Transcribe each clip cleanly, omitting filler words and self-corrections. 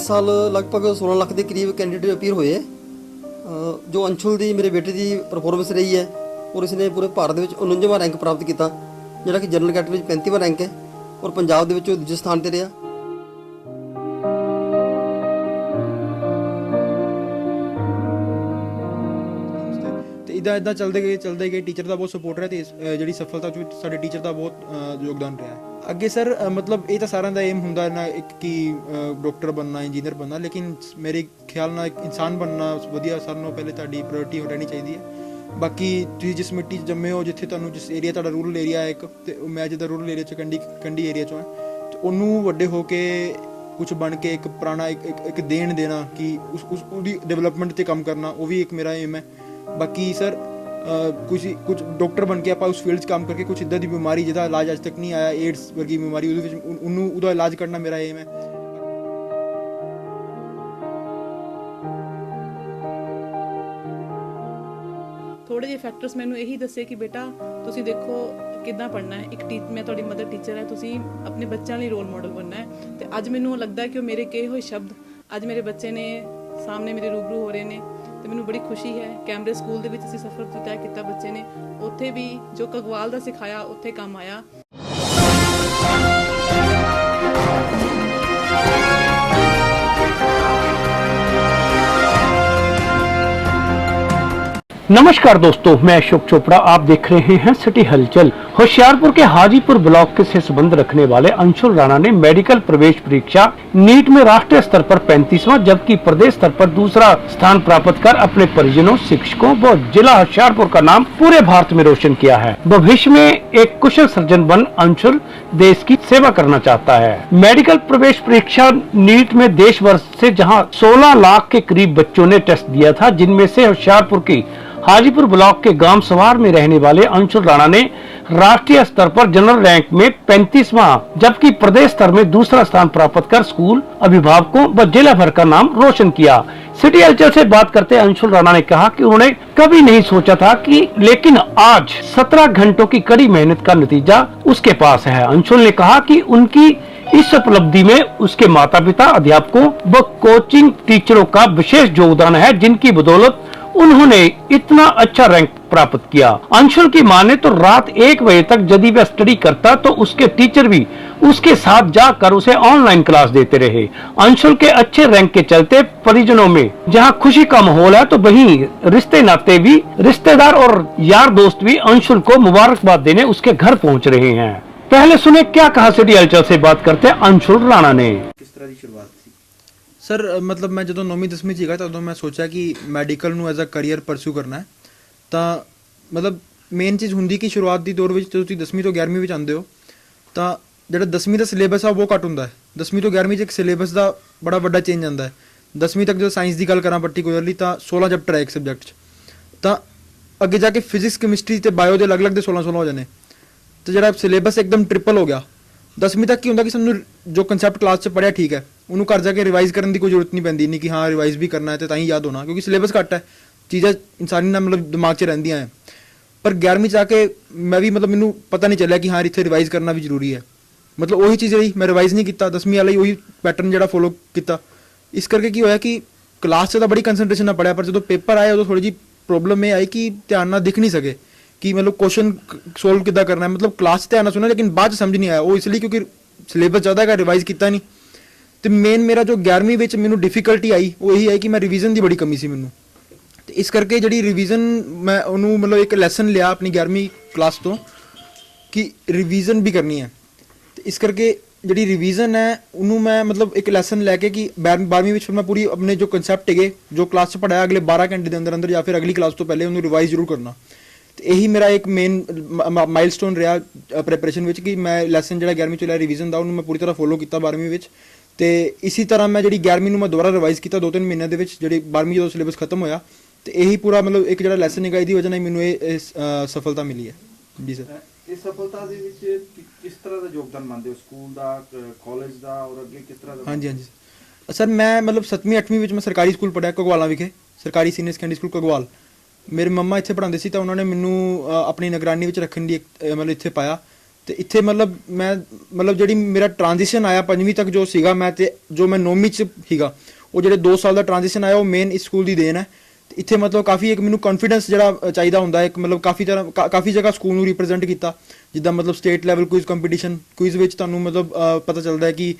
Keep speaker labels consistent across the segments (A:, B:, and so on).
A: इस साल लगभग 16 ਲੱਖ ਦੇ ਕਰੀਬ ਕੈਂਡੀਡੇਟ ਅਪੀਅਰ ਹੋਏ ਹੈ। ਜੋ ਅੰਸ਼ੁਲ ਦੀ ਮੇਰੇ ਬੇਟੇ ਦੀ ਪਰਫਾਰਮੈਂਸ ਰਹੀ ਹੈ ਔਰ ਇਸਨੇ ਪੂਰੇ ਭਾਰਤ ਦੇ ਵਿੱਚ 49ਵਾਂ ਰੈਂਕ ਪ੍ਰਾਪਤ ਕੀਤਾ, ਜਿਹੜਾ ਕਿ ਜਨਰਲ ਕੈਟੇਗਰੀ ਵਿੱਚ 35ਵਾਂ ਰੈਂਕ ਹੈ ਔਰ ਪੰਜਾਬ ਦੇ ਵਿੱਚ ਉਹ ਦੂਜੇ ਸਥਾਨ ਤੇ ਰਿਹਾ।
B: इदा चलते गए टीचर का बहुत सपोर्ट रहा तो जी सफलता साढ़े टीचर का बहुत योगदान रहा। अगे सर मतलब ये तो सारा का एम होंगे ना एक कि डॉक्टर बनना इंजीनियर बनना, लेकिन मेरे ख्याल ना एक इंसान बनना वधिया सारों पहले ताड़ी प्रायोरिटी रहनी चाहिए है। बाकी तुम जिस मिट्टी जम्मे हो जिथे तुहानू जिस एरिया तुहाडा रूरल एरिया है एक तो मैं जिदा रूरल एरिया च कंडी एरिया चो है तो उन्होंने वड्डे होके कुछ बन के एक पुराना एक देन देना कि उसकी डेवलपमेंट से काम करना वो भी एक मेरा एम है। बाकी सर कुछ डॉक्टर बन के आप उस फील्ड काम करके कुछ इदा की बीमारी जिसका इलाज अज तक नहीं आया, एड्स वर्गी बीमारी उहदा इलाज करना मेरा एम है।
C: थोड़े जे फैक्टर्स मैनू यही दसे कि बेटा तुसी देखो किद्दां पढ़ना है, एक मैं तुहाडी मदर टीचर है, तुसी अपने बच्चों लिए रोल मॉडल बनना है। तो अज मैनू लगता है कि मेरे कहे हुए शब्द अज मेरे बच्चे ने सामने मेरे रूबरू हो रहे हैं तो मैनू बड़ी खुशी है। कैमरे स्कूल दे विच असीं सफ़र तय किया, बच्चे ने उत्थे भी जो कगवाल दा सिखाया उत्थे काम आया।
D: नमस्कार दोस्तों, मैं अशोक चोपड़ा, आप देख रहे हैं सिटी हलचल। होशियारपुर के हाजीपुर ब्लॉक के से संबंध रखने वाले अंशुल राणा ने मेडिकल प्रवेश परीक्षा नीट में राष्ट्रीय स्तर पर 35वां जबकि प्रदेश स्तर पर दूसरा स्थान प्राप्त कर अपने परिजनों, शिक्षकों व जिला होशियारपुर का नाम पूरे भारत में रोशन किया है। भविष्य में एक कुशल सर्जन बन अंशुल देश की सेवा करना चाहता है। मेडिकल प्रवेश परीक्षा नीट में देश भर से जहाँ 16 लाख के करीब बच्चों ने टेस्ट दिया था, जिनमें से होशियारपुर की हाजीपुर ब्लॉक के गांव सवार में रहने वाले अंशुल राणा ने राष्ट्रीय स्तर पर जनरल रैंक में 35वां जबकि प्रदेश स्तर में दूसरा स्थान प्राप्त कर स्कूल, अभिभावकों व जिला भर का नाम रोशन किया। सिटी हलचल से बात करते अंशुल राणा ने कहा कि उन्होंने कभी नहीं सोचा था कि लेकिन आज 17 घंटों की कड़ी मेहनत का नतीजा उसके पास है। अंशुल ने कहा कि उनकी इस उपलब्धि में उसके माता पिता, अध्यापकों व कोचिंग टीचरों का विशेष योगदान है, जिनकी बदौलत उन्होंने इतना अच्छा रैंक प्राप्त किया। अंशुल की माने तो रात 1 बजे तक यदि वह स्टडी करता तो उसके टीचर भी उसके साथ जाकर उसे ऑनलाइन क्लास देते रहे। अंशुल के अच्छे रैंक के चलते परिजनों में जहां खुशी का माहौल है तो वहीं रिश्ते नाते भी, रिश्तेदार और यार दोस्त भी अंशुल को मुबारकबाद देने उसके घर पहुंच रहे हैं। पहले सुने क्या कहा सिटी हलचल से बात करते अंशुल राणा ने।
B: किस तरह की शुरुआत सर मतलब मैं जो 9वीं 10वीं सीगा तो मैं सोचा कि मैडिकल नू एज अ करियर परस्यू करना है। तो मतलब मेन चीज़ होंगी कि शुरुआत की दौर में जो 10वीं तो 11वीं में आते हो तो जो 10वीं का सिलेबस है वो घट होंगे। 10वीं तो 11वीं एक सिलेबस का बड़ा बड़ा चेंज आता है। 10वीं तक जो साइंस की गल करा पर्टिकुलरली तो 16 चैप्टर है एक सबजैक्ट, तो अगे जाके फिजिक्स, कैमिस्ट्री तो बायो के अलग अलग 16 हो जाने। तो जो सिलेबस एकदम ट्रिपल हो गया। 10वीं तक की होंगे कि सानू जो कंसैप्ट क्लास च पढ़िया ठीक है, उन्होंने घर जाके रिवाइज करने की कोई जरूरत नहीं पैंदी, नहीं कि हाँ रिवाइज भी करना है तो ही याद होना, क्योंकि सिलेबस घट है, चीज़ें इंसानी ना मतलब दिमाग च रहिंदियां हैं। पर 11वीं जाके मैं भी मतलब मैनू पता नहीं चलिया कि हाँ इत्थे रिवाइज करना भी जरूरी है। मतलब वही चीज़ रही, मैं रिवाइज नहीं किया, 10वीं वाला ही वही पैटर्न जो फॉलो किया। इस करके की होया कि क्लास से तो बड़ी कंसनट्रेशन ना पढ़िया, पर जो पेपर आया उदों थोड़ी जी प्रॉब्लम ये आई कि ध्यान ना दिख नहीं सके कि मतलब क्वेश्चन सोल्व किद्दां करना है। मतलब क्लास ध्यान सुना लेकिन बाद समझ नहीं आया, वो इसलिए क्योंकि सिलेबस ज़्यादा है, रिवाइज किया नहीं। तो मेन मेरा जो 11वीं में मैनू डिफिकल्टी आई वो यही है कि मैं रिवीजन की बड़ी कमी सी मैनू। तो इस करके जी रिवीजन मैं उन्होंने मतलब एक लैसन लिया अपनी 11वीं क्लास तो कि रिवीजन भी करनी है। तो इस करके जी रिवीजन है उन्होंने मैं मतलब एक लैसन लैके कि 12वीं में फिर मैं पूरी अपने जो कंसैप्ट है जो क्लास पढ़ाया अगले 12 घंटे के अंदर अंदर या फिर अगली क्लास तो पहले उन्होंने रिवाइज जरूर करना। तो यही मेरा एक मेन माइलस्टोन रहा प्रैपरेशन में कि मैं लैसन जो 11वीं च लिया रिवीजन का उन्होंने मैं पूरी तरह फॉलो किया 12वीं में। तो इसी तरह मैं जी 11वीं मैं दोबारा रिवाइज किया 2-3 महीनों के जी 12वीं जो सिलेबस खत्म होया। तो यही पूरा मतलब एक जो लैसन है इसकी वजह मैनू ये सफलता मिली है। जी सर,
E: इस सफलता दे विच किस तरह का योगदान मानते हो, स्कूल का, कॉलेज का और अगे किस तरह का?
B: हाँ जी हाँ जी सर, मैं मतलब 7वीं 8वीं में मैं सरकारी स्कूल पढ़िया घगवाला विखे, सरकारी सीनियर सैकेंडरी स्कूल घगवाल। मेरे मम्मा इत्थे पढ़ाते सी तो उन्होंने मैनू अपनी निगरानी में रखने की मतलब इत्थे पाया। ਤੇ ਇੱਥੇ ਮੈਂ ਜਿਹੜੀ ਮੇਰਾ ਟ੍ਰਾਂਜੀਸ਼ਨ ਆਇਆ 5ਵੀਂ ਤੱਕ ਜੋ ਸੀਗਾ ਮੈਂ ਤੇ ਜੋ ਮੈਂ 9ਵੀਂ ਚ ਸੀਗਾ, ਉਹ ਜਿਹੜੇ 2 ਸਾਲ ਦਾ ਟ੍ਰਾਂਜੀਸ਼ਨ ਆਇਆ ਉਹ ਮੇਨ ਇਸ ਸਕੂਲ ਦੀ ਦੇਣ ਹੈ। ਤੇ ਇੱਥੇ ਕਾਫੀ ਇੱਕ ਮੈਨੂੰ ਕੌਨਫੀਡੈਂਸ ਜਿਹੜਾ ਚਾਹੀਦਾ ਹੁੰਦਾ ਹੈ, ਇੱਕ ਕਾਫੀ ਜਗ੍ਹਾ ਸਕੂਲ ਨੂੰ ਰਿਪਰੈਜ਼ੈਂਟ ਕੀਤਾ, ਜਿੱਦਾਂ state level quiz competition, quiz ਵਿੱਚ ਤੁਹਾਨੂੰ ਪਤਾ ਚੱਲਦਾ ਹੈ ਕਿ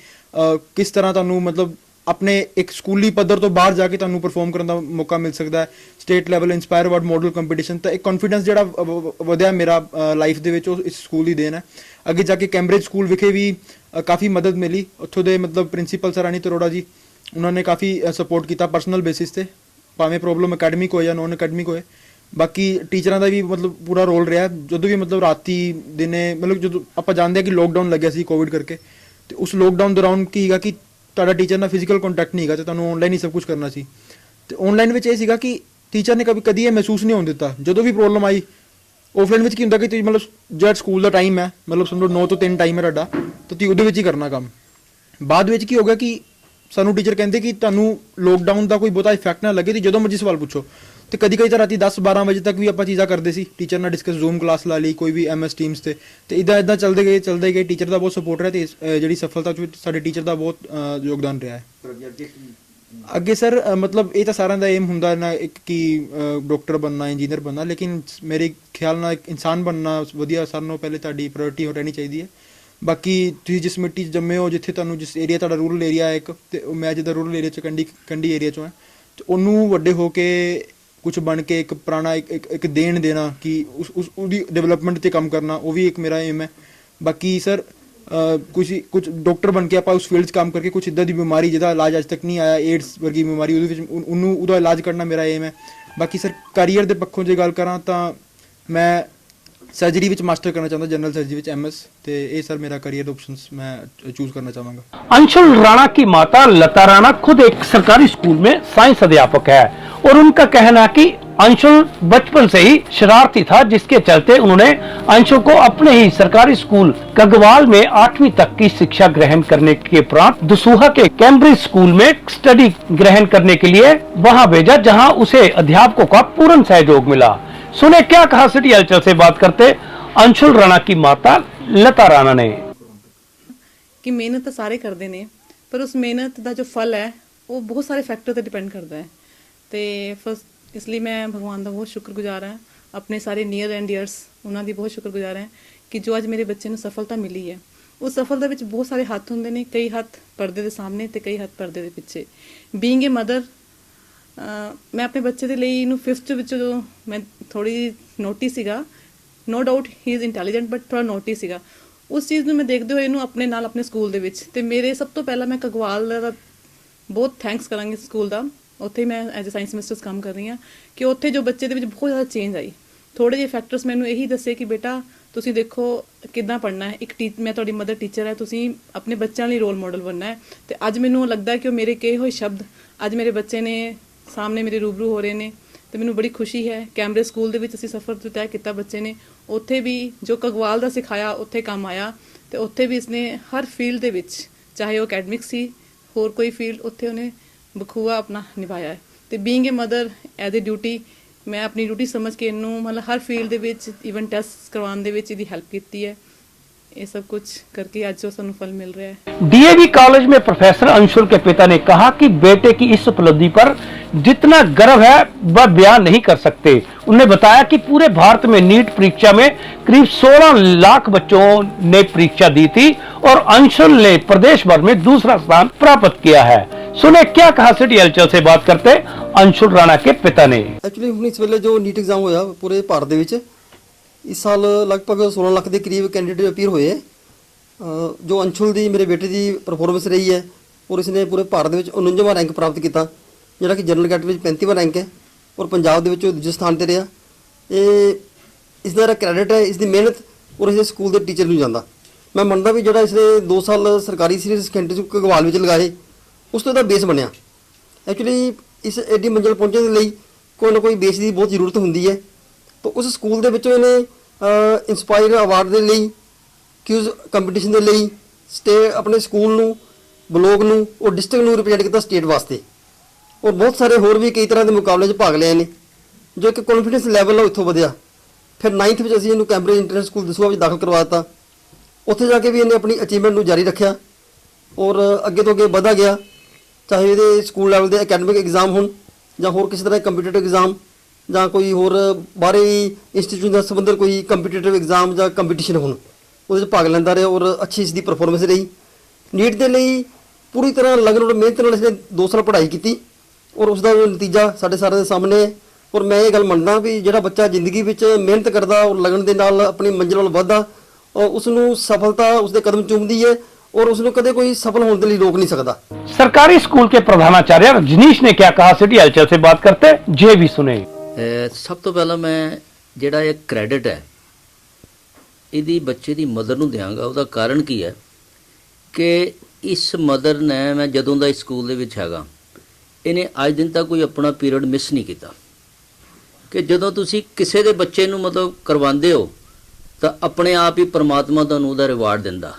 B: ਕਿਸ ਤਰ੍ਹਾਂ ਤੁਹਾਨੂੰ ਆਪਣੇ ਇੱਕ ਸਕੂਲੀ ਪੱਧਰ ਤੋਂ ਬਾਹਰ ਜਾ ਕੇ ਤੁਹਾਨੂੰ ਪਰਫਾਰਮ ਕਰਨ ਦਾ ਮੌਕਾ ਮਿਲ ਸਕਦਾ ਹੈ। State level inspire award model competition, ਤਾਂ ਇੱਕ ਕੌਨਫੀਡੈਂਸ ਜਿਹੜਾ ਵਧਿਆ ਮੇਰਾ ਲਾਈਫ ਦੇ ਵਿੱਚ, ਉਹ ਇਸ ਸਕੂਲ ਦੀ ਦੇਣ ਹੈ। ਅੱਗੇ ਜਾ ਕੇ ਕੈਂਬਰਿਜ ਸਕੂਲ ਵਿਖੇ ਵੀ ਕਾਫੀ ਮਦਦ ਮਿਲੀ, ਉੱਥੋਂ ਦੇ ਪ੍ਰਿੰਸੀਪਲ ਸਰ ਰਾਣੀ ਤਰੋੜਾ ਜੀ, ਉਹਨਾਂ ਨੇ ਕਾਫੀ ਸਪੋਰਟ ਕੀਤਾ ਪਰਸਨਲ ਬੇਸਿਸ ਤੇ, ਭਾਵੇਂ ਪ੍ਰੋਬਲਮ ਅਕੈਡਮਿਕ ਹੋਏ ਜਾਂ ਨੌਨ ਅਕੈਡਮਿਕ ਹੋਏ। ਬਾਕੀ ਟੀਚਰਾਂ ਦਾ ਵੀ ਪੂਰਾ ਰੋਲ ਰਿਹਾ, ਜਦੋਂ ਵੀ ਰਾਤੀ ਦਿਨੇ ਜਦੋਂ ਆਪਾਂ ਜਾਣਦੇ ਹਾਂ ਕਿ ਲੋਕਡਾਊਨ ਲੱਗਿਆ ਸੀ ਕੋਵਿਡ ਕਰਕੇ, ਤੇ ਉਸ ਲੋਕਡਾਊਨ ਦੌਰਾਨ ਕੀ ਹੈਗਾ ਕਿ ਤੁਹਾਡਾ ਟੀਚਰ ਨਾਲ ਫਿਜ਼ੀਕਲ ਕੰਟੈਕਟ ਨਹੀਂ ਹੈਗਾ ਤੇ ਤੁਹਾਨੂੰ ਆਨਲਾਈਨ ਹੀ ਸਭ ਕੁਝ ਕਰਨਾ ਸੀ। ਤੇ ਆਨਲਾਈਨ ਵਿੱਚ ਇਹ ਸੀਗਾ ਕਿ ਟੀਚਰ ਨੇ ਕਦੀ ਇਹ ਮਹਿਸੂਸ ਨਹੀਂ ਹੋਣ ਦਿੱਤਾ, ਜਦੋਂ ਵੀ ਪ੍ਰੋਬਲਮ ਆਈ। ਆਫਲਾਈਨ ਵਿੱਚ ਕੀ ਹੁੰਦਾ ਕਿ ਤੁਸੀਂ ਜਿਹੜਾ ਸਕੂਲ ਦਾ ਟਾਈਮ ਹੈ ਸਮਝੋ 9 ਤੋਂ 3 ਟਾਈਮ ਹੈ ਤੁਹਾਡਾ, ਤਾਂ ਤੁਸੀਂ ਉਹਦੇ ਵਿੱਚ ਹੀ ਕਰਨਾ ਕੰਮ। ਬਾਅਦ ਵਿੱਚ ਕੀ ਹੋ ਗਿਆ ਕਿ ਸਾਨੂੰ ਟੀਚਰ ਕਹਿੰਦੇ ਕਿ ਤੁਹਾਨੂੰ ਲੋਕਡਾਊਨ ਦਾ ਕੋਈ ਬਹੁਤਾ ਇਫੈਕਟ ਨਾ ਲੱਗੇ ਤੇ ਜਦੋਂ ਮਰਜ਼ੀ ਸਵਾਲ ਪੁੱਛੋ। ਤੇ ਕਦੀ ਤਾਂ ਰਾਤੀ 10-12 ਵਜੇ ਤੱਕ ਵੀ ਆਪਾਂ ਚੀਜ਼ਾਂ ਕਰਦੇ ਸੀ, ਟੀਚਰ ਨਾਲ ਡਿਸਕਸ, ਜ਼ੂਮ ਕਲਾਸ ਲਾ ਲਈ, ਕੋਈ ਵੀ MS ਟੀਮਸ ਤੇ ਇਦਾਂ ਚੱਲਦੇ ਗਏ। ਟੀਚਰ ਦਾ ਬਹੁਤ ਸਪੋਰਟ ਰਿਹਾ ਤੇ ਜਿਹੜੀ ਸਫਲਤਾ ਵਿੱਚ ਸਾਡੇ ਟੀਚਰ ਦਾ ਬਹੁਤ ਯੋਗਦਾਨ ਰਿਹਾ ਹੈ। ਅੱਗੇ ਸਰ ਇਹ ਤਾਂ ਸਾਰਿਆਂ ਦਾ ਏਮ ਹੁੰਦਾ ਨਾ ਇੱਕ ਕਿ ਡਾਕਟਰ ਬਣਨਾ, ਇੰਜੀਨੀਅਰ ਬਣਨਾ, ਲੇਕਿਨ ਮੇਰੇ ਖਿਆਲ ਨਾਲ ਇੱਕ ਇਨਸਾਨ ਬਣਨਾ ਵਧੀਆ ਸਾਰਿਆਂ ਨਾਲੋਂ ਪਹਿਲੇ ਤੁਹਾਡੀ ਪ੍ਰਾਇੋਰਟੀ ਰਹਿਣੀ ਚਾਹੀਦੀ ਹੈ। ਬਾਕੀ ਤੁਸੀਂ ਜਿਸ ਮਿੱਟੀ 'ਚ ਜੰਮੇ ਹੋ, ਜਿੱਥੇ ਤੁਹਾਨੂੰ ਜਿਸ ਏਰੀਆ ਤੁਹਾਡਾ ਰੂਰਲ ਏਰੀਆ ਹੈ ਇੱਕ, ਤੇ ਮੈਂ ਜਿੱਦਾਂ ਰੂਰਲ ਏਰੀਆ 'ਚ ਕੰਢੀ ਏਰੀਆ 'ਚੋਂ ਹੈ, ਤੇ ਉਹਨੂੰ ਵੱਡੇ ਹੋ ਕੇ ਕੁਝ ਬਣ ਕੇ ਇੱਕ ਪੁਰਾਣਾ ਇੱਕ ਦੇਣ ਦੇਣਾ ਕਿ ਉਹਦੀ ਡਿਵੈਲਪਮੈਂਟ 'ਤੇ ਕੰਮ ਕਰਨਾ, ਉਹ ਵੀ ਇੱਕ ਮੇਰਾ ਏਮ ਹੈ। ਬਾਕੀ ਸਰ ਕੁਝ ਡਾਕਟਰ ਬਣ ਕੇ ਆਪਾਂ ਉਸ ਫੀਲਡ 'ਚ ਕੰਮ ਕਰਕੇ ਕੁਝ ਇੱਦਾਂ ਦੀ ਬਿਮਾਰੀ ਜਿਹਦਾ ਇਲਾਜ ਅੱਜ ਤੱਕ ਨਹੀਂ ਆਇਆ, ਏਡਸ ਵਰਗੀ ਬਿਮਾਰੀ, ਉਹਦੇ ਵਿੱਚ ਉਹਦਾ ਇਲਾਜ ਕਰਨਾ ਮੇਰਾ ਏਮ ਹੈ। ਬਾਕੀ ਸਰ ਕਰੀਅਰ ਦੇ ਪੱਖੋਂ ਜੇ ਗੱਲ ਕਰਾਂ ਤਾਂ ਮੈਂ सर्जरी ਵਿੱਚ ਮਾਸਟਰ ਕਰਨਾ ਚਾਹੁੰਦਾ, ਜਨਰਲ सर्जरी ਵਿੱਚ MS, ਤੇ ਇਹ ਸਰ ਮੇਰਾ करियर ऑप्शंस मैं चूज करना चाहूंगा।
D: अंशुल राणा की माता लता राणा खुद एक सरकारी स्कूल में साइंस अध्यापक है और उनका कहना है कि अंशुल बचपन से ही शरारती था, जिसके चलते उन्होंने अंशुल को अपने ही सरकारी स्कूल गगवाल में 8वीं तक की शिक्षा ग्रहण करने के उपरांत दसूहा के कैम्ब्रिज स्कूल में स्टडी ग्रहण करने के लिए वहां भेजा, जहां उसे अध्यापकों का पूर्ण सहयोग मिला। सुने क्या कहा सिटी हलचल से बात करते अंशुल राणा की माता लता राणा ने।
C: ਕਿ ਮਿਹਨਤ ਤਾਂ ਸਾਰੇ ਕਰਦੇ ਨੇ, ਪਰ ਉਸ ਮਿਹਨਤ ਦਾ ਜੋ ਫਲ ਹੈ ਉਹ ਬਹੁਤ ਸਾਰੇ ਫੈਕਟਰ ਤੇ ਡਿਪੈਂਡ ਕਰਦਾ ਹੈ। ਤੇ ਫਸਟ ਇਸ ਲਈ ਮੈਂ ਭਗਵਾਨ ਦਾ ਬਹੁਤ ਸ਼ੁਕਰਗੁਜ਼ਾਰ ਹਾਂ, ਆਪਣੇ ਸਾਰੇ ਨੀਅਰ ਐਂਡ ਡੀਅਰਸ ਉਹਨਾਂ ਦੀ ਬਹੁਤ ਸ਼ੁਕਰਗੁਜ਼ਾਰ ਹਾਂ ਕਿ ਜੋ ਅੱਜ ਮੇਰੇ ਬੱਚੇ ਨੂੰ ਸਫਲਤਾ ਮਿਲੀ ਹੈ। ਉਸ ਸਫਲਤਾ ਵਿੱਚ ਬਹੁਤ ਸਾਰੇ ਹੱਥ ਹੁੰਦੇ ਨੇ, ਕਈ ਹੱਥ ਪਰਦੇ ਦੇ ਸਾਹਮਣੇ ਤੇ ਕਈ ਹੱਥ ਪਰਦੇ ਦੇ ਪਿੱਛੇ। ਬੀਇੰਗ ਏ ਮਦਰ, ਮੈਂ ਆਪਣੇ ਬੱਚੇ ਦੇ ਲਈ ਇਹਨੂੰ 5th ਵਿੱਚ ਜਦੋਂ ਮੈਂ ਥੋੜੀ ਨੋਟੀ ਸੀਗਾ, no doubt he is intelligent but ਥੋੜਾ ਨੋਟੀ ਸੀਗਾ, ਉਸ ਚੀਜ਼ ਨੂੰ ਮੈਂ ਦੇਖਦੇ ਹੋਏ ਇਹਨੂੰ ਆਪਣੇ ਨਾਲ ਆਪਣੇ ਸਕੂਲ ਦੇ ਵਿੱਚ, ਤੇ ਮੇਰੇ ਸਭ ਤੋਂ ਪਹਿਲਾਂ ਮੈਂ ਕਗਵਾਲ ਦਾ ਬਹੁਤ ਥੈਂਕਸ ਕਰਾਂਗੀ ਸਕੂਲ ਦਾ। ਉੱਥੇ ਮੈਂ ਐਜ਼ ਅ ਸਾਇੰਸ ਮਿਸਟਰਸ ਕੰਮ ਕਰ ਰਹੀ ਹਾਂ ਕਿ ਉੱਥੇ ਜੋ ਬੱਚੇ ਦੇ ਵਿੱਚ ਬਹੁਤ ਜ਼ਿਆਦਾ ਚੇਂਜ ਆਈ। ਥੋੜੇ ਜਿਹੇ ਫੈਕਟਰਸ ਮੈਨੂੰ ਇਹੀ ਦੱਸੇ ਕਿ ਬੇਟਾ ਤੁਸੀਂ ਦੇਖੋ ਕਿੱਦਾਂ ਪੜ੍ਹਨਾ ਹੈ, ਮੈਂ ਤੁਹਾਡੀ ਮਦਰ ਟੀਚਰ ਹੈ, ਤੁਸੀਂ ਆਪਣੇ ਬੱਚਿਆਂ ਲਈ ਰੋਲ ਮਾਡਲ ਬਣਨਾ ਹੈ। ਤੇ ਅੱਜ ਮੈਨੂੰ ਲੱਗਦਾ ਕਿ ਉਹ ਮੇਰੇ ਕਹੇ ਹੋਏ ਸ਼ਬਦ ਅੱਜ ਮੇਰੇ ਬੱਚੇ ਨੇ ਸਾਹਮਣੇ ਮੇਰੇ ਰੂਬਰੂ ਹੋ ਰਹੇ ਨੇ, ਤੇ ਮੈਨੂੰ ਬੜੀ ਖੁਸ਼ੀ ਹੈ। ਕੈਂਬਰਿਜ ਸਕੂਲ ਦੇ ਵਿੱਚ ਅਸੀਂ ਸਫ਼ਰ ਤੈਅ ਕੀਤਾ ਬੱਚੇ ਨੇ, ਉੱਥੇ ਵੀ ਜੋ ਕਗਵਾਲ ਦਾ ਸਿਖਾਇਆ ਉੱਥੇ ਕੰਮ ਆਇਆ, ਤੇ ਉੱਥੇ ਵੀ ਇਸਨੇ ਹਰ ਫੀਲਡ ਦੇ ਵਿੱਚ, ਚਾਹੇ ਉਹ ਅਕੈਡਮਿਕ ਸੀ ਹੋਰ ਕੋਈ ਫੀਲਡ, ਉੱਥੇ ਉਹਨੇ ਬਖੂਬਾ ਆਪਣਾ ਨਿਭਾਇਆ ਹੈ। ਤੇ being A mother as a duty, ਮੈਂ ਆਪਣੀ ਡਿਊਟੀ ਸਮਝ ਕੇ ਇਹਨੂੰ ਹਰ ਫੀਲਡ ਦੇ ਵਿੱਚ ਈਵਨ ਟੈਸਟ ਕਰਵਾਉਣ ਦੇ ਵਿੱਚ ਇਹਦੀ ਹੈਲਪ ਕੀਤੀ ਹੈ। ये सब कुछ करके आज जो सानू फल मिल रहा है।
D: DAV कॉलेज में प्रोफेसर अंशुल के पिता ने कहा कि बेटे की इस उपलब्धि पर जितना गर्व है वह बयान नहीं कर सकते। उन्होंने बताया कि पूरे भारत में नीट परीक्षा में करीब 16 लाख बच्चों ने परीक्षा दी थी और अंशुल ने प्रदेश भर में दूसरा स्थान प्राप्त किया है। सुने क्या कहा सिटी हलचल से बात करते अंशुल राणा के पिता ने।
A: ਐਕਚੁਅਲੀ ਹੁਣ ਇਸ ਵੇਲੇ ਜੋ ਨੀਟ ਐਗਜ਼ਾਮ ਹੋਇਆ ਪੂਰੇ ਭਾਰਤ ਦੇ ਵਿੱਚ, ਇਸ ਸਾਲ ਲਗਭਗ 16 ਲੱਖ ਦੇ ਕਰੀਬ ਕੈਂਡੀਡੇਟ ਅਪੀਅਰ ਹੋਏ ਹੈ। ਜੋ ਅੰਸ਼ੁਲ ਦੀ ਮੇਰੇ ਬੇਟੇ ਦੀ ਪਰਫਾਰਮੈਂਸ ਰਹੀ ਹੈ ਔਰ ਇਸਨੇ ਪੂਰੇ ਭਾਰਤ ਦੇ ਵਿੱਚ 49ਵਾਂ ਰੈਂਕ ਪ੍ਰਾਪਤ ਕੀਤਾ, ਜਿਹੜਾ ਕਿ ਜਨਰਲ ਕੈਟੇਗਰੀ ਵਿੱਚ 35ਵਾਂ ਰੈਂਕ ਹੈ ਔਰ ਪੰਜਾਬ ਦੇ ਵਿੱਚ ਉਹ ਦੂਜੇ ਸਥਾਨ ਤੇ ਰਿਹਾ। ਇਹ ਇਸ ਦਾ ਜਿਹੜਾ ਕ੍ਰੈਡਿਟ ਹੈ ਇਸ ਦੀ ਮਿਹਨਤ ਔਰ ਇਸ ਦੇ ਸਕੂਲ ਦੇ ਟੀਚਰ ਨੂੰ ਜਾਂਦਾ। ਮੈਂ ਮੰਨਦਾ ਵੀ ਜਿਹੜਾ ਇਸਨੇ 2 ਸਾਲ ਸਰਕਾਰੀ ਸੀਨੀਅਰ ਸੈਕੰਡਰੀ ਸਕੂਲ ਘਗਵਾਲ ਵਿੱਚ ਲਗਾਏ, ਉਸ ਤੋਂ ਇਹਦਾ ਬੇਸ ਬਣਿਆ। ਐਕਚੁਅਲੀ ਇਸ ਐਡੀ ਮੰਜ਼ਿਲ ਪਹੁੰਚਣ ਦੇ ਲਈ ਕੋਈ ਨਾ ਕੋਈ ਬੇਸ ਦੀ ਬਹੁਤ ਜ਼ਰੂਰਤ ਹੁੰਦੀ ਹੈ। ਤਾਂ ਉਸ ਸਕੂਲ ਦੇ ਵਿੱਚੋਂ ਇਹਨੇ ਇੰਸਪਾਇਰ ਅਵਾਰਡ ਦੇ ਲਈ, ਕਿਊਜ਼ ਕੰਪੀਟੀਸ਼ਨ ਦੇ ਲਈ ਆਪਣੇ ਸਕੂਲ ਨੂੰ, ਬਲੋਕ ਨੂੰ ਔਰ ਡਿਸਟ੍ਰਿਕਟ ਨੂੰ ਰਿਪਰੈਜ਼ੈਂਟ ਕੀਤਾ ਸਟੇਟ ਵਾਸਤੇ, ਔਰ ਬਹੁਤ ਸਾਰੇ ਹੋਰ ਵੀ ਕਈ ਤਰ੍ਹਾਂ ਦੇ ਮੁਕਾਬਲੇ 'ਚ ਭਾਗ ਲਿਆ ਨੇ, ਜੋ ਇੱਕ ਕੌਨਫੀਡੈਂਸ ਲੈਵਲ ਹੈ ਉੱਥੋਂ ਵਧਿਆ। ਫਿਰ 9th ਵਿੱਚ ਅਸੀਂ ਇਹਨੂੰ ਕੈਂਬਰਿਜ ਇੰਟਰਨੈਸ਼ਨਲ ਸਕੂਲ ਦਸੂਹਾ ਵਿੱਚ ਦਾਖਲ ਕਰਵਾ ਦਿੱਤਾ। ਉੱਥੇ ਜਾ ਕੇ ਵੀ ਇਹਨੇ ਆਪਣੀ ਅਚੀਵਮੈਂਟ ਨੂੰ ਜਾਰੀ ਰੱਖਿਆ ਔਰ ਅੱਗੇ ਤੋਂ ਅੱਗੇ ਵਧਦਾ ਗਿਆ, ਚਾਹੇ ਇਹਦੇ ਸਕੂਲ ਲੈਵਲ ਦੇ ਅਕੈਡਮਿਕ ਐਗਜ਼ਾਮ ਹੋਣ ਜਾਂ ਹੋਰ ਕਿਸੇ ਤਰ੍ਹਾਂ ਕੰਪੀਟੀਟਿਵ ਐਗਜ਼ਾਮ ਜਾਂ ਕੋਈ ਹੋਰ ਬਾਹਰੀ ਇੰਸਟੀਚਿਊਟ ਨਾਲ ਸੰਬੰਧਿਤ ਕੋਈ ਕੰਪੀਟੀਟਿਵ ਐਗਜ਼ਾਮ ਜਾਂ ਕੰਪੀਟੀਸ਼ਨ ਹੋਣ, ਉਹਦੇ 'ਚ ਭਾਗ ਲੈਂਦਾ ਰਿਹਾ ਔਰ ਅੱਛੀ ਇਸ ਦੀ ਪਰਫਾਰਮੈਂਸ ਰਹੀ। ਨੀਟ ਦੇ ਲਈ ਪੂਰੀ ਤਰ੍ਹਾਂ ਲਗਨ ਔਰ ਮਿਹਨਤ ਨਾਲ ਇਸਨੇ 2 ਸਾਲ ਪੜ੍ਹਾਈ ਕੀਤੀ ਔਰ ਉਸ ਦਾ ਨਤੀਜਾ ਸਾਡੇ ਸਾਰਿਆਂ ਦੇ ਸਾਹਮਣੇ ਹੈ। ਔਰ ਮੈਂ ਇਹ ਗੱਲ ਮੰਨਦਾ ਵੀ ਜਿਹੜਾ ਬੱਚਾ ਜ਼ਿੰਦਗੀ ਵਿੱਚ ਮਿਹਨਤ ਕਰਦਾ ਔਰ ਲਗਨ ਦੇ ਨਾਲ ਆਪਣੀ ਮੰਜ਼ਿਲ ਵੱਲ ਵੱਧਦਾ ਔਰ ਉਸ ਨੂੰ ਸਫਲਤਾ ਉਸਦੇ ਕਦਮ ਚੁੰਮਦੀ ਹੈ और उसने कदे कोई सफल होने के लिए रोक नहीं सकता।
D: सरकारी स्कूल के प्रधानाचार्य रजनीश ने क्या कहा, सिटी हलचल से बात करते जे भी सुने।
F: ਸਭ ਤੋਂ ਪਹਿਲਾਂ ਮੈਂ ਜਿਹੜਾ ਇਹ ਕ੍ਰੈਡਿਟ ਹੈ ਇਹਦੀ ਬੱਚੇ ਦੀ ਮਦਰ ਨੂੰ ਦਿਆਂਗਾ। ਉਹਦਾ ਕਾਰਨ ਕੀ ਹੈ ਕਿ ਇਸ ਮਦਰ ਨੇ, ਮੈਂ ਜਦੋਂ ਦਾ ਇਸ ਸਕੂਲ ਦੇ ਵਿੱਚ ਹੈਗਾ, ਇਹਨੇ ਅੱਜ ਦਿਨ ਤੱਕ ਕੋਈ ਆਪਣਾ ਪੀਰੀਅਡ ਮਿਸ ਨਹੀਂ ਕੀਤਾ। ਕਿ ਜਦੋਂ ਤੁਸੀਂ ਕਿਸੇ ਦੇ ਬੱਚੇ ਨੂੰ ਮਤਲਬ ਕਰਵਾਉਂਦੇ ਹੋ ਤਾਂ ਆਪਣੇ ਆਪ ਹੀ ਪ੍ਰਮਾਤਮਾ ਤੁਹਾਨੂੰ ਉਹਦਾ ਰਿਵਾਰਡ ਦਿੰਦਾ।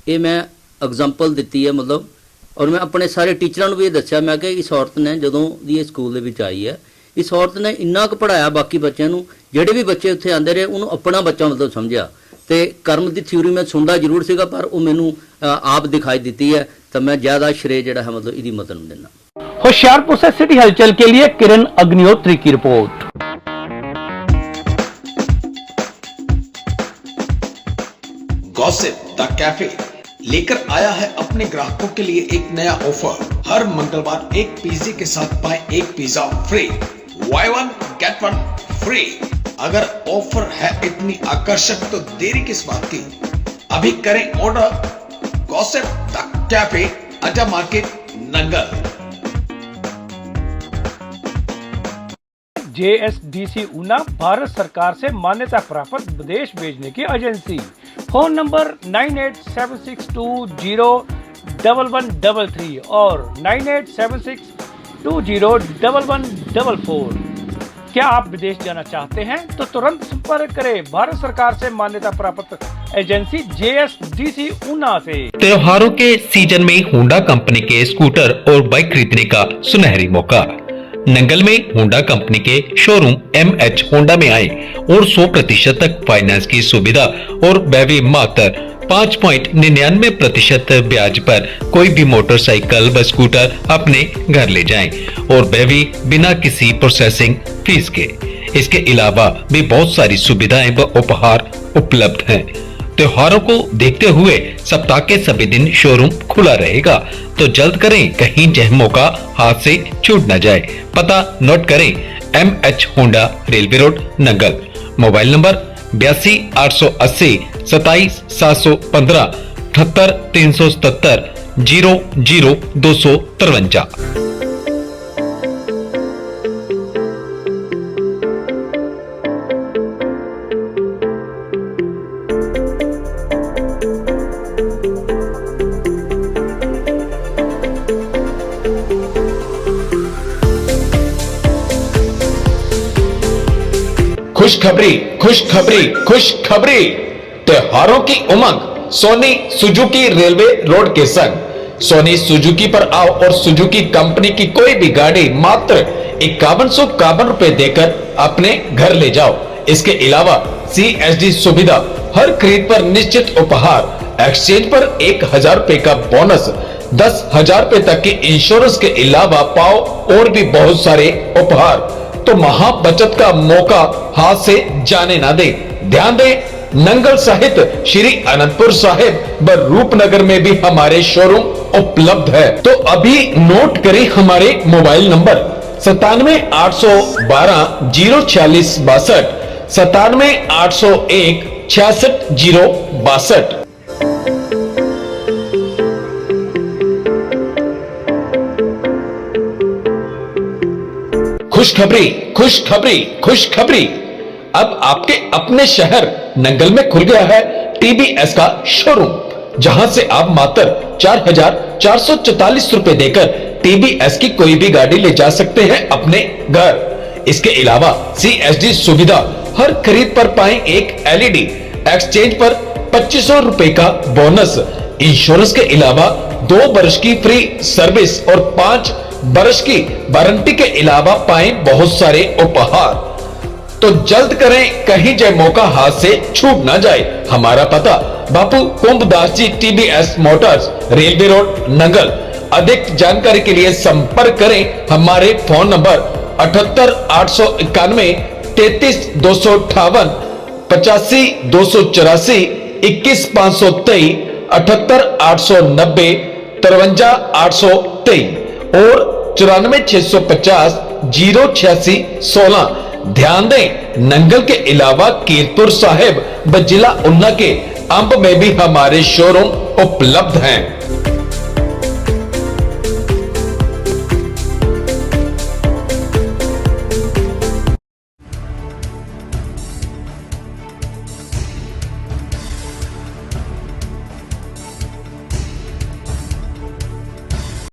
F: ਇਹ ਮੈਂ ਐਗਜ਼ਾਮਪਲ ਦਿੱਤੀ ਹੈ ਮਤਲਬ, ਔਰ ਮੈਂ ਆਪਣੇ ਸਾਰੇ ਟੀਚਰਾਂ ਨੂੰ ਵੀ ਇਹ ਦੱਸਿਆ, ਮੈਂ ਕਿ ਇਸ ਔਰਤ ਨੇ ਜਦੋਂ ਦੀ ਇਹ ਸਕੂਲ ਦੇ ਵਿੱਚ ਆਈ ਹੈ, ਇਸ ਔਰਤ ਨੇ ਇੰਨਾ ਕੁ ਪੜ੍ਹਾਇਆ ਬਾਕੀ ਬੱਚਿਆਂ ਨੂੰ, ਜਿਹੜੇ ਵੀ ਬੱਚੇ ਉੱਥੇ ਆਉਂਦੇ ਰਹੇ ਉਹਨੂੰ ਆਪਣਾ ਬੱਚਾ ਮਤਲਬ ਸਮਝਿਆ। ਤੇ ਕਰਮ ਦੀ ਥਿਊਰੀ ਮੈਂ ਸੁਣਦਾ ਜ਼ਰੂਰ ਸੀਗਾ, ਪਰ ਉਹ ਮੈਨੂੰ ਆਪ ਦਿਖਾਈ ਦਿੱਤੀ ਹੈ, ਤਾਂ ਮੈਂ ਜ਼ਿਆਦਾ ਸ਼੍ਰੇ ਜਿਹੜਾ ਹੈ ਮਤਲਬ ਇਹਦੀ ਮਦਦ ਨੂੰ ਦਿੰਦਾ।
D: होशियारपुर से सिटी हलचल के लिए किरण अग्निहोत्री की रिपोर्ट।
G: गॉसिप द कैफे लेकर आया है अपने ग्राहकों के लिए एक नया ऑफर। हर मंगलवार एक पिज्जे के साथ पाएं एक pizza free, buy 1 get 1 free. अगर ऑफर है इतनी आकर्षक तो देरी किस बात की, अभी करें ऑर्डर। गॉसिप द कैफे, अड्डा मार्केट, नंगल।
D: JSDC ऊना भारत सरकार से मान्यता प्राप्त विदेश भेजने की एजेंसी। फोन नंबर 9876201133 और 9876201144। क्या आप विदेश जाना चाहते हैं तो तुरंत संपर्क करें भारत सरकार से मान्यता प्राप्त एजेंसी JSDC ऊना से।
H: त्योहारों के सीजन में होंडा कंपनी के स्कूटर और बाइक खरीदने का सुनहरी मौका। नंगल में होंडा कंपनी के शोरूम MH होंडा में आए और 100% तक फाइनेंस की सुविधा और वह मात्र 5.99% ब्याज पर कोई भी मोटरसाइकिल व स्कूटर अपने घर ले जाएं और वह भी बिना किसी प्रोसेसिंग फीस के। इसके अलावा भी बहुत सारी सुविधाएं व उपहार उपलब्ध हैं। त्योहारों को देखते हुए सप्ताह के सभी दिन शोरूम खुला रहेगा, तो जल्द करें, कहीं यह मौका हाथ से छूट न जाए। पता नोट करें, MH Honda, railway road, Nangal. Mobile number 82 880 27 715 78 377 00 253।
G: खुशखबरी, खुशखबरी, खुशखबरी। त्योहारों की उमंग सोनी सुजुकी रेलवे रोड के संग। सोनी सुजुकी पर आओ और सुजुकी कंपनी की कोई भी गाड़ी मात्र 5151 रुपए देकर अपने घर ले जाओ। इसके अलावा CSD सुविधा, हर खरीद पर निश्चित उपहार, एक्सचेंज पर 1000 रुपए का बोनस, 10,000 रुपए तक के इंश्योरेंस के अलावा पाओ और भी बहुत सारे उपहार। तो महा बचत का मौका हाथ से जाने ना दे। ध्यान दें, नंगल सहित श्री अनंतपुर साहिब व रूपनगर में भी हमारे शोरूम उपलब्ध है। तो अभी नोट करें हमारे मोबाइल नंबर 97 812 046 62, 97 801 66 062। खुशखबरी, खुशखबरी, खुशखबरी। अब आपके अपने शहर नंगल में खुल गया है TBS का शोरूम, जहां से आप मात्र 4,444 रुपए देकर TBS की कोई भी गाड़ी ले जा सकते हैं अपने घर। इसके अलावा CSD सुविधा, हर खरीद पर पाएं एक LED, एक्सचेंज पर 2500 रुपए का बोनस, इंश्योरेंस के अलावा 2 वर्ष की फ्री सर्विस और 5 वर्ष की वारंटी के अलावा पाएं बहुत सारे उपहार। तो जल्द करें, कहीं जाए मौका हाथ से छूट ना जाए। हमारा पता बापू कुंभदास जी TBS Motors, railway road, Nangal. अधिक जानकारी के लिए संपर्क करें हमारे फोन नंबर 78 891 33 258, 85 284, 21 523, 78 890, 53 823 और 94 650 086 16। ध्यान दें, नंगल के अलावा कीरतपुर साहिब व जिला ऊना के अंब में भी हमारे शोरूम उपलब्ध हैं।